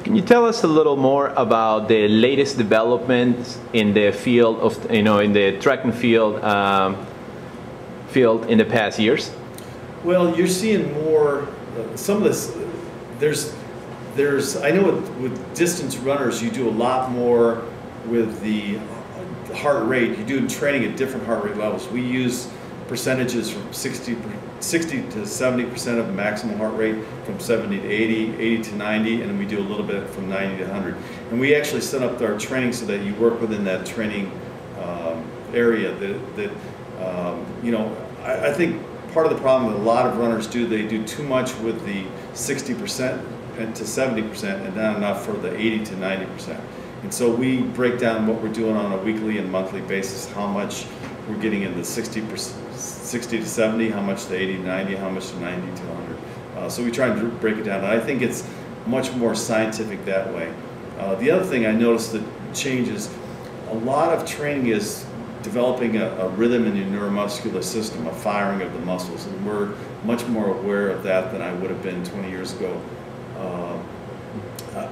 Can you tell us a little more about the latest developments in the field of, in the track and field in the past years? Well, you're seeing more. Some of this, I know with distance runners, you do a lot more with the heart rate. You do training at different heart rate levels. We use percentages from 60 to 70% of the maximum heart rate, from 70 to 80, 80 to 90, and then we do a little bit from 90 to 100. And we actually set up our training so that you work within that training area. I think part of the problem that a lot of runners do, they do too much with the 60% and to 70% and not enough for the 80 to 90%. And so we break down what we're doing on a weekly and monthly basis, how much we're getting in the 60 to 70, how much to 80 to 90, how much to 90 to 100. So we try and break it down, and I think it's much more scientific that way. The other thing I noticed that changes, a lot of training is developing a rhythm in your neuromuscular system, a firing of the muscles, and we're much more aware of that than I would have been 20 years ago.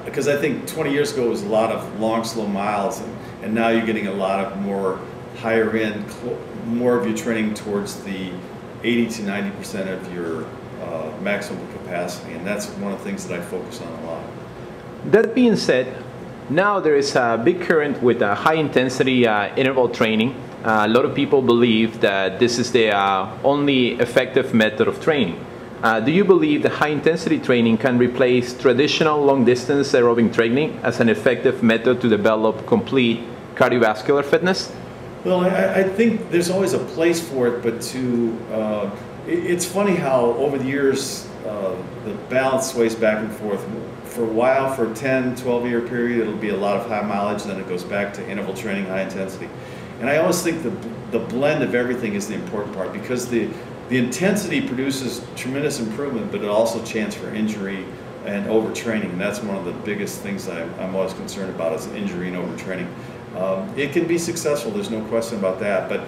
Because I think 20 years ago it was a lot of long, slow miles, and now you're getting a lot of more higher end, more of your training towards the 80 to 90% of your maximum capacity, and that's one of the things that I focus on a lot. That being said, now there is a big current with high intensity interval training. A lot of people believe that this is the only effective method of training. Do you believe that high intensity training can replace traditional long distance aerobic training as an effective method to develop complete cardiovascular fitness? Well, I think there's always a place for it, but it's funny how over the years the balance sways back and forth. For a while, for a 10, 12-year period, it'll be a lot of high mileage, then it goes back to interval training, high intensity. And I always think the blend of everything is the important part, because the intensity produces tremendous improvement, but it also chance for injury and overtraining, and that's one of the biggest things I'm always concerned about, is injury and overtraining. It can be successful, there's no question about that, but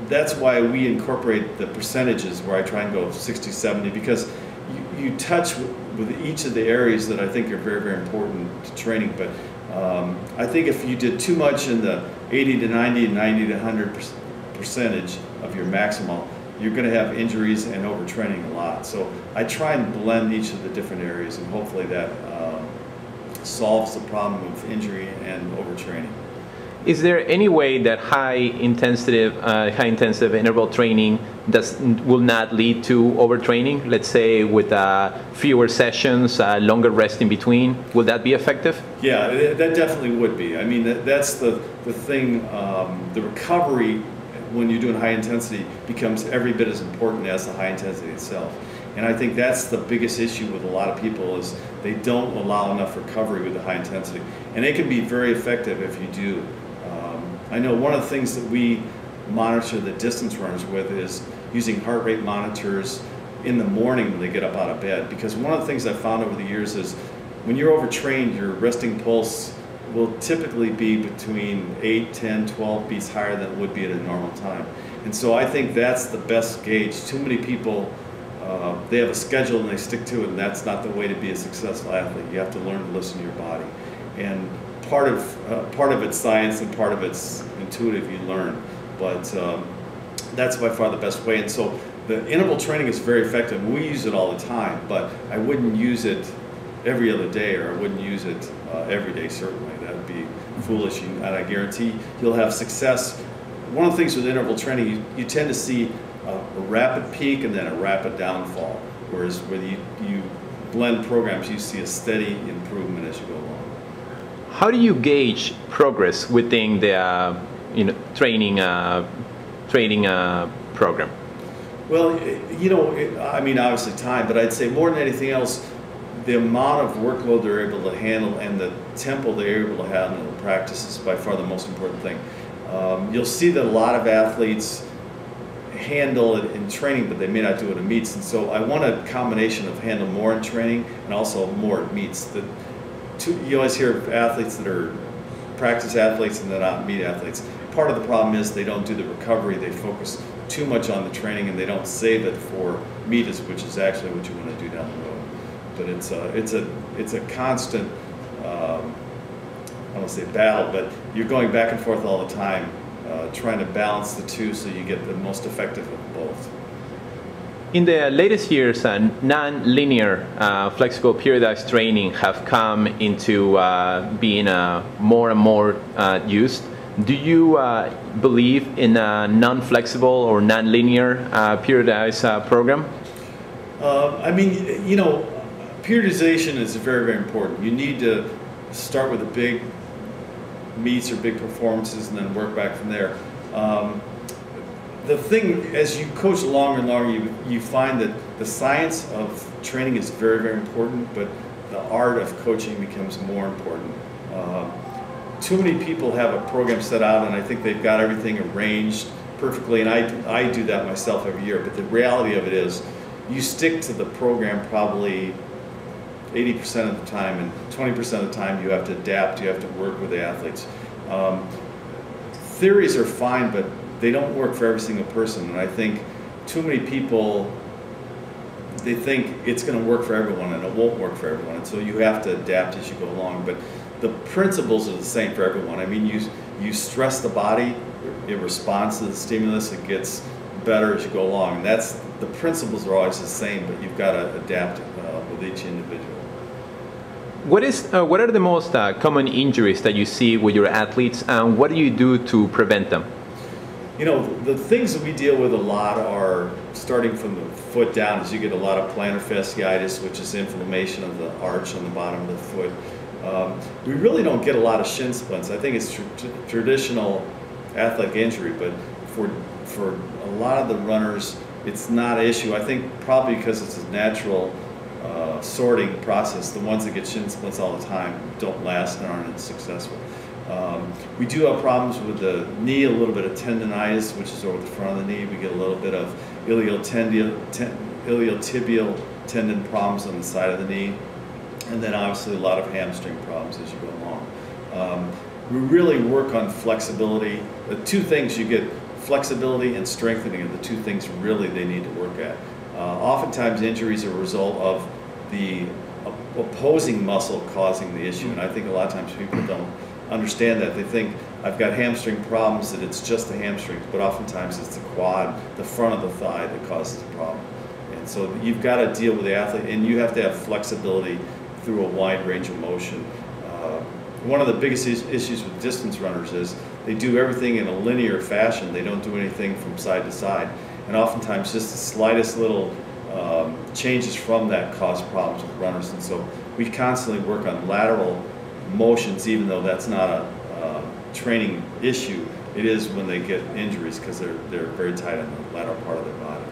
that's why we incorporate the percentages where I try and go 60, 70, because you touch with each of the areas that I think are very, very important to training. But I think if you did too much in the 80 to 90 and 90 to 100 percentage of your maximal, you're going to have injuries and overtraining a lot. So I try and blend each of the different areas, and hopefully that solves the problem of injury and overtraining. Is there any way that high intensive interval training will not lead to overtraining? Let's say with fewer sessions, longer rest in between, will that be effective? Yeah, that definitely would be. I mean, that's the thing. The recovery when you're doing high intensity becomes every bit as important as the high intensity itself. And I think that's the biggest issue with a lot of people, is they don't allow enough recovery with the high intensity. And it can be very effective if you do. I know one of the things that we monitor the distance runners with is using heart rate monitors in the morning when they get up out of bed, because one of the things I've found over the years is when you're overtrained, your resting pulse will typically be between 8, 10, 12 beats higher than it would be at a normal time. And so I think that's the best gauge. Too many people, they have a schedule and they stick to it, and that's not the way to be a successful athlete. You have to learn to listen to your body. And part of it's science and part of it's intuitive, you learn. But that's by far the best way. And so the interval training is very effective. We use it all the time, but I wouldn't use it every other day, or I wouldn't use it every day, certainly. That would be foolish, and I guarantee you'll have success. One of the things with interval training, you tend to see a rapid peak and then a rapid downfall, whereas when you blend programs, you see a steady improvement as you go along. How do you gauge progress within the training program? Well, I mean, obviously time, but I'd say more than anything else, the amount of workload they're able to handle and the tempo they're able to handle in practice is by far the most important thing. You'll see that a lot of athletes handle it in training, but they may not do it in meets, and so I want a combination of handle more in training and also more at meets. You always hear of athletes that are practice athletes and they're not meet athletes. Part of the problem is they don't do the recovery. They focus too much on the training and they don't save it for meet, which is actually what you want to do down the road. but it's a constant, I don't want to say battle, but you're going back and forth all the time, trying to balance the two so you get the most effective of both. In the latest years, non-linear flexible periodized training have come into being more and more used. Do you believe in a non-flexible or non-linear periodized program? I mean, you know, periodization is very, very important. You need to start with the big meets or big performances and then work back from there. The thing, as you coach longer and longer, you find that the science of training is very, very important, but the art of coaching becomes more important. Too many people have a program set out and I think they've got everything arranged perfectly, and I do that myself every year, but the reality of it is you stick to the program probably 80% of the time, and 20% of the time you have to adapt, you have to work with the athletes. Theories are fine, but they don't work for every single person, and I think too many people, they think it's going to work for everyone and it won't work for everyone, and so you have to adapt as you go along. But the principles are the same for everyone. I mean, you stress the body, it responds to the stimulus, it gets better as you go along, and that's, the principles are always the same, but you've got to adapt with each individual. What are the most common injuries that you see with your athletes, and what do you do to prevent them? You know, the things that we deal with a lot are starting from the foot down, as you get a lot of plantar fasciitis, which is inflammation of the arch on the bottom of the foot. We really don't get a lot of shin splints. I think it's traditional athletic injury, but for a lot of the runners, it's not an issue. I think probably because it's a natural sorting process. The ones that get shin splints all the time don't last and aren't as successful. We do have problems with the knee, a little bit of tendonitis, which is over the front of the knee. We get a little bit of iliotibial tendon problems on the side of the knee. And then obviously a lot of hamstring problems as you go along. We really work on flexibility. The two things you get, flexibility and strengthening, are the two things really they need to work at. Oftentimes injuries are a result of the opposing muscle causing the issue, and I think a lot of times people don't understand that. They think, I've got hamstring problems, that it's just the hamstrings, but oftentimes it's the quad, the front of the thigh, that causes the problem. And so you've got to deal with the athlete, and you have to have flexibility through a wide range of motion. One of the biggest issues with distance runners is they do everything in a linear fashion. They don't do anything from side to side. And oftentimes just the slightest little changes from that cause problems with runners. And so we constantly work on lateral motions, even though that's not a training issue. It is when they get injuries, because they're very tight on the lateral part of their body.